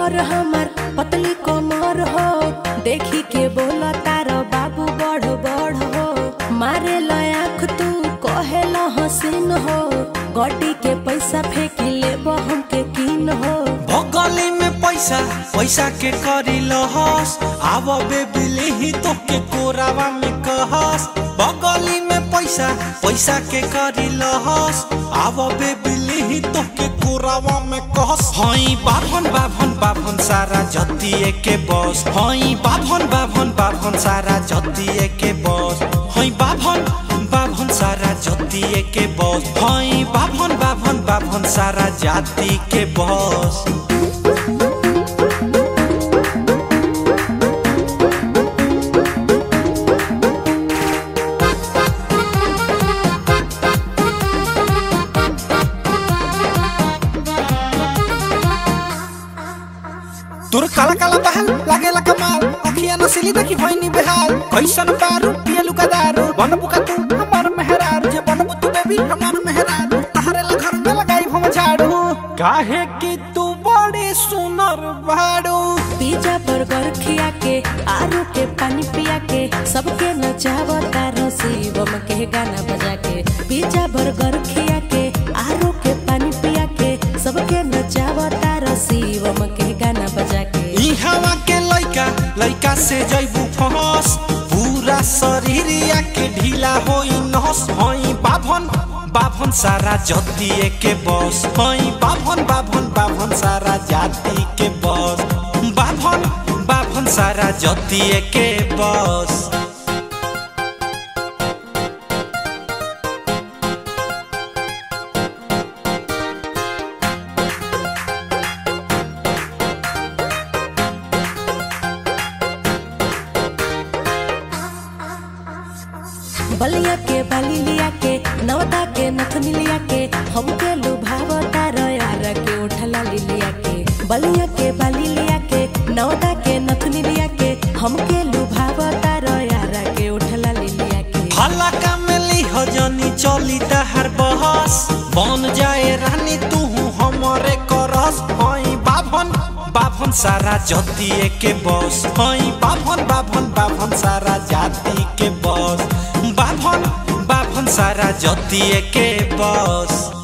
Figure हमर पतली कोमर हो, देखी के बोला तारो बाबू बढ़ बढ़ हो। मारे लाख तू कहे ला हसीन हो, गड्डी के पैसा फेंकी लेबो हमके कीन हो। भगली में पैसा पैसा के करी लहस, आव बेबिली ही तो के कोरावा में कहस। बगली में पैसा पैसा के करी लहस, आव बेबिली ही तो के कोरावा में कहस। हई बाभन बाभन बाभन सारा जतिए के बस, हई बाभन बाभन बाभन सारा जतिए के बस। हई बाभन बाभन सारा जतिए के बस, हई बाभन बाभन बाभन सारा जाति के बस। तोर काला काला बहल लागेला कमाल, अखियां नसीली देखी भइनी बेहाल। कैसन बारू पियलु का दारू, बनबू का तू हमार मेहरार। जे बनबू तू बेबी हमार मेहरार, तहरे ला घर में लगाई हम झाड़ू। काहे कि तू बड़ी सुनर बाड़ू। पिज्जा बर्गर खिया के, आलू के पानी पिया के, सबके नचावो तारो शिवम के गाना बजा के। पिज्जा बर्गर खिया के, आलू के पानी पिया के, सबके नचावो तारो शिवम के गाना बजा के। इहावा के लइका लइका से जइबू फहस, पूरा शरीरिया के ढीला होई नहस। हई बाभन बाभन सारा जतिए के बस, हई बाभन बाभन बाभन सारा जाति के बस। बाभन बाभन सारा जतिए के बस। बलिया के बाली लिया के, नवदा के नथनी लिया के, हमके लुभावो तारो यार के उठला लिया के। बलिया के बाली लिया के, नवदा के नथनी लिया के, हमके लुभावो तारो यार के उठला लिया के। हल्ला का मिली हजनी चली तहर बहस, बन जाए रानी तू हमरे करस। हई बाभन बाभन सारा जतिए के बस, हई बाभन बाभन बाभन सारा जाति के बस। बाभन बाभन सारा जतिए के बस।